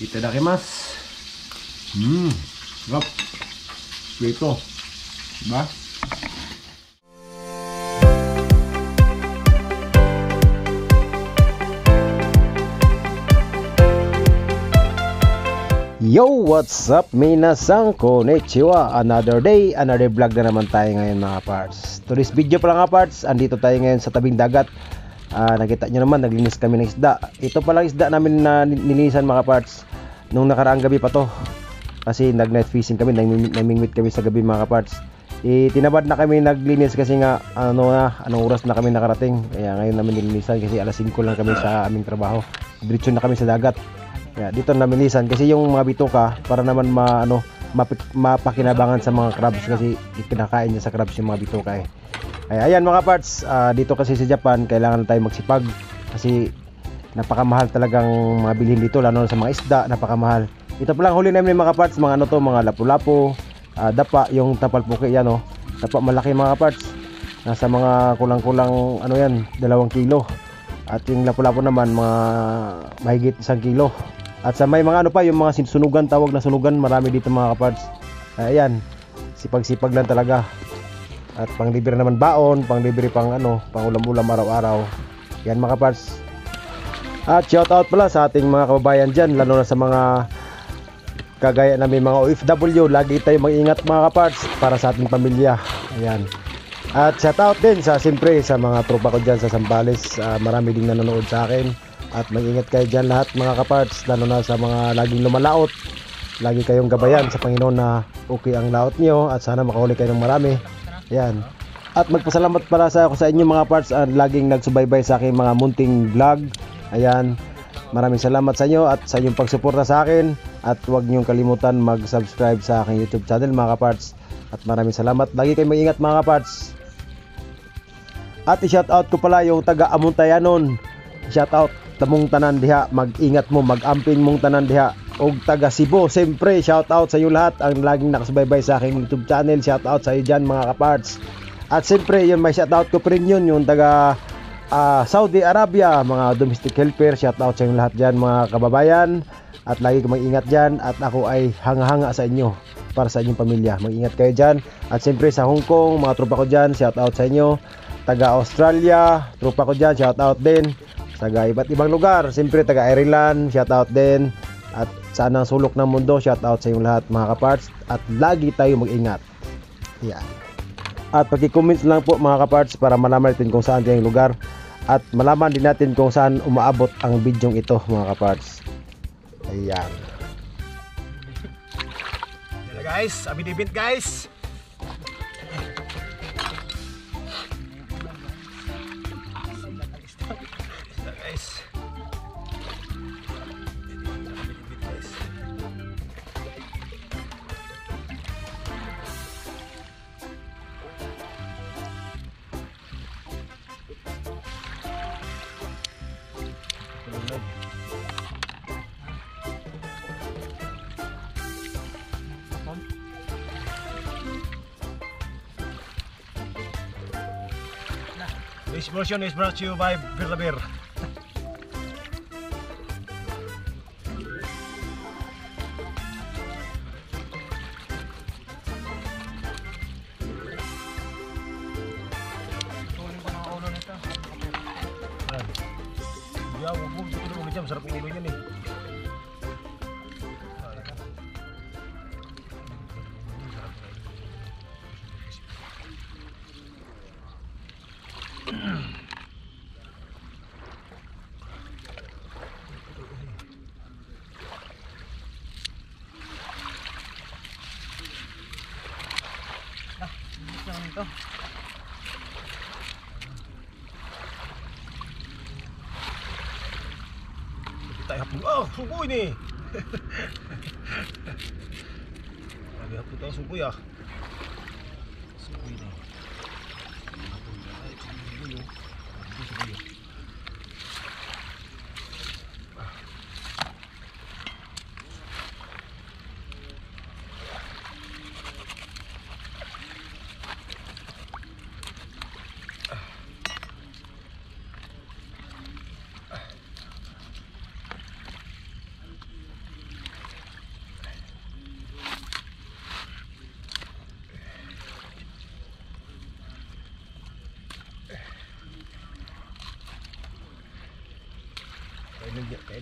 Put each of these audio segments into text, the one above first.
Itadakimasu. Sarap. Prito. Diba? Yo, what's up minasan, konnichiwa. Another day, another vlog na naman tayo ngayon mga parts. Today's video pala nga parts, andito tayo ngayon sa tabing dagat. Nakita nyo naman, naglinis kami ng isda. Ito palang isda namin na nilinisan mga parts nung nakaraang gabi pa to. Kasi nag-night fishing kami, namingwit kami sa gabi mga parts. Tinabad na kami naglinis kasi nga anong oras na kami nakarating. Kaya ngayon namin nilinisan kasi alas 5 lang kami sa aming trabaho. Diretso na kami sa dagat. Kaya dito namin nilinisan kasi yung mga bituka para naman mapakinabangan sa mga crabs kasi pinakain niya sa crabs yung mga bituka eh. Ay, ayan mga parts, dito kasi sa Japan kailangan tayo magsipag kasi napakamahal talagang mga bilhin dito, lalo na sa mga isda, napakamahal. Ito palang huli namin mga parts, mga ano to, mga lapu-lapu, dapa, yung tapalpuki yan oh. Dapa malaki mga parts, nasa mga kulang-kulang ano yan, 2 kilo. At yung lapu-lapu naman mga mahigit 1 kilo. At sa may mga ano pa, yung mga sunugan, tawag na sunugan, marami dito mga parts. Ayan, sipag-sipag lang talaga. At panglibre naman baon, panglibre pang pang ulam-ulam araw-araw. Yan mga parts. At shout out pala sa ating mga kababayan dyan, lalo na sa mga kagaya namin mga OFW. Lagi tayo mag-ingat mga parts para sa ating pamilya. Ayan. At shout out din siyempre sa mga tropa ko dyan sa Zambales. Marami din nanonood sa akin. At mag-ingat kayo dyan lahat mga kaparts, lalo na sa mga laging lumalaot. Lagi kayong gabayan sa Panginoon na okay ang laot nyo at sana makahuli kayo ng marami. Ayan. At magpasalamat pala sa inyo mga parts, laging nagsubaybay sa aking mga munting vlog. Ayan. Maraming salamat sa inyo at sa inyong pagsuporta sa akin. At huwag niyong kalimutan mag-subscribe sa aking YouTube channel mga kaparts. At maraming salamat. Lagi kayong mag-ingat mga kaparts. At i-shoutout ko pala yung taga Amuntayanon. Shoutout tamong tanan diha, mag-ingat mo, mag-amping mong tanan diha. Og taga Cebu, siyempre shoutout sa iyo lahat ang laging nakasubaybay sa aking YouTube channel. Shoutout sa iyo dyan mga kaparts. At siyempre yun, may shoutout ko pa rin yun, yung taga Saudi Arabia, mga domestic helper. Shoutout sa inyo lahat dyan mga kababayan. At lagi ko mag-ingat dyan. At ako ay hanga-hanga sa inyo para sa inyong pamilya. Mag-ingat kayo dyan. At siyempre sa Hong Kong, mga tropa ko dyan, shoutout sa inyo. Taga Australia, tropa ko dyan, shoutout din. Taga iba't ibang lugar, siyempre taga Ireland, shoutout din. At saan ang sulok ng mundo, shoutout sa inyong lahat mga kaparts. At lagi tayo mag-ingat. Yan. At pag-comments lang po mga kaparts para malaman natin kung saan tayong lugar. At malaman din natin kung saan umaabot ang bidyong ito mga kaparts. Ayan. Hello guys, abidibit guys. This version is brought to you by Birlaber. Ya, wubog dito na ulit jam, sarap ng ulo niyan eh. Ito. Tayo hapon. Oh, suboy ni. Lagi hapon tayo suboy ah. Suboy ni. Suboy.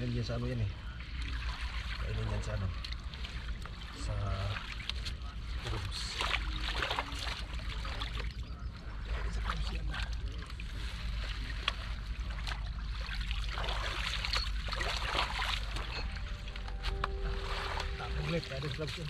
kainin yan sa ano yan eh. Kainin yan sa ano. Sa rooms. Sa rooms yan na. Tapos ulit, ada clubs yan.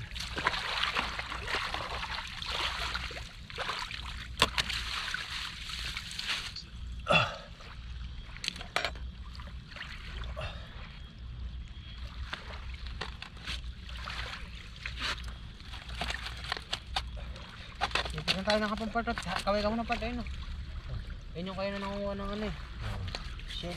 Saan tayo nakapampartot? Kaway ka muna pa tayo, no? Yun yung kayo na nanguha ng ano eh. Shell.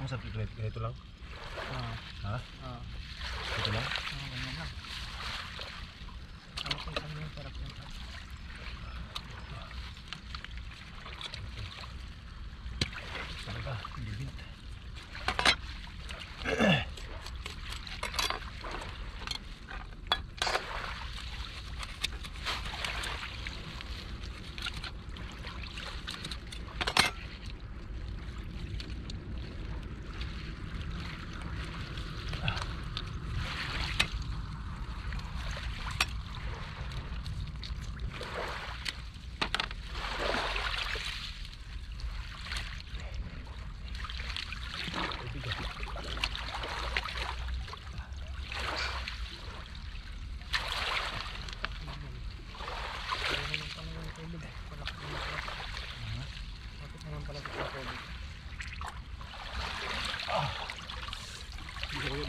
Ang sakit ganito lang? Ha? Ito lang? Ganyan lang. Ako kung saan yung sarap yung sarap. Talaga, libint.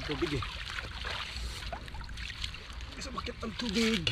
Tubig eh. Isa bakit ang tubig?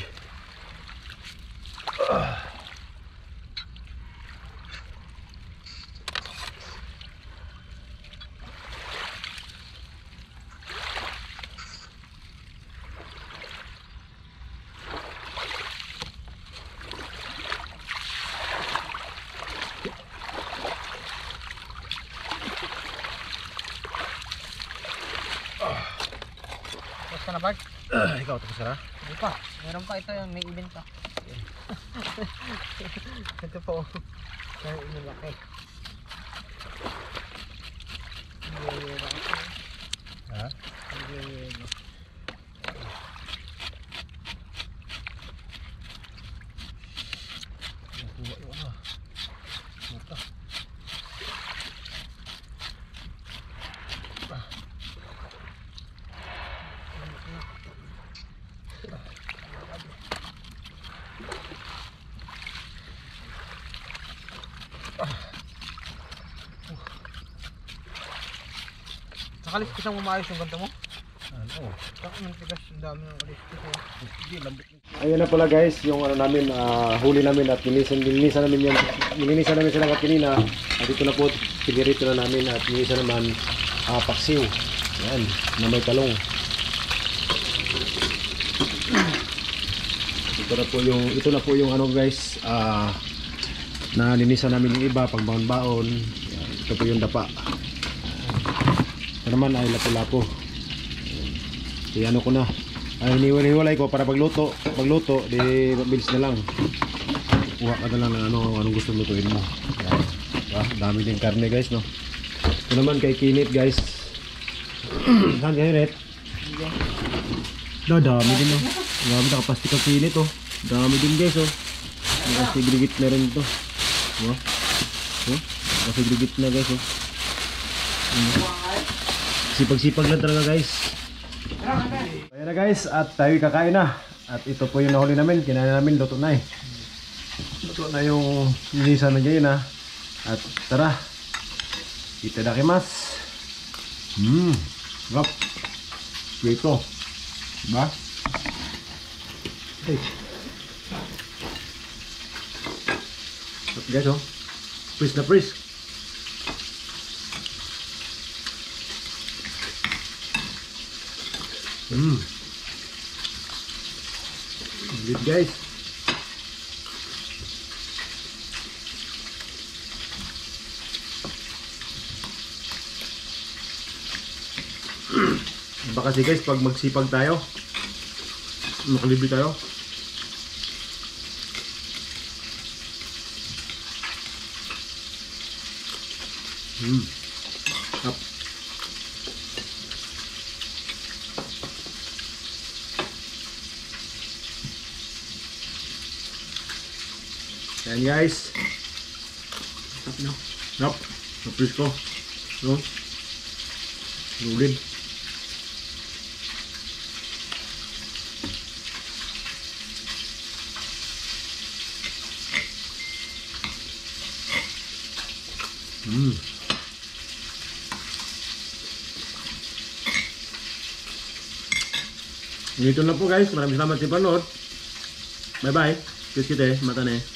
Tapos ka na, Bart? Ikaw tapos ka na? Hindi pa. Meron pa ito yung may event pa. Ito po. Kaya inilaki. Ha? Nakuha yung ano. Mata. Nakalis ko siyang umayos yung ganito mo? Ano? Saka nang tigas yung dami ng alis ko. Hindi, lambot. Ayun na pala guys, yung ano namin, huli namin at nilinisan namin sila kanina. At dito na po, pinirito na namin at nilinisan naman paksiw. Yan, na may talong. Ito na po yung ano guys, na nilinisan namin yung iba, pang baon-baon. Ito po yung dapa. Ito naman ay lapo-lapo. Kaya ano ko na, hiniwalay ko para pagluto, di mabilis na lang. Kuha ka na lang ng anong gusto lutuin mo. Yan. Dami din karne guys, no. Ito naman kay Kinit guys. Saan Kinit? Dami din oh. Dami nakaplastic ang pinit oh. Dami din guys oh. Nakasegregate na rin ito. Oh. Oh. Nakasegregate na guys oh. Sipag-sipag lang talaga guys. Ayan na guys, at tayo kakain na. At ito po yung nahuli namin. Kinain namin, luto na eh. Luto na yung linisan na dyan ha. At tara, itadakimasu. Sarap. Ito. Diba? Hey. Sarap guys oh. Freeze na freeze. Good guys. Baka kasi guys pag magsipag tayo, makalibre tayo. Up. Ayan guys. Up na. Up. Napris ko. No? Lugid. Ito na po guys. Maraming salamat sa panood. Bye bye. Kiss kita eh. Mata na eh.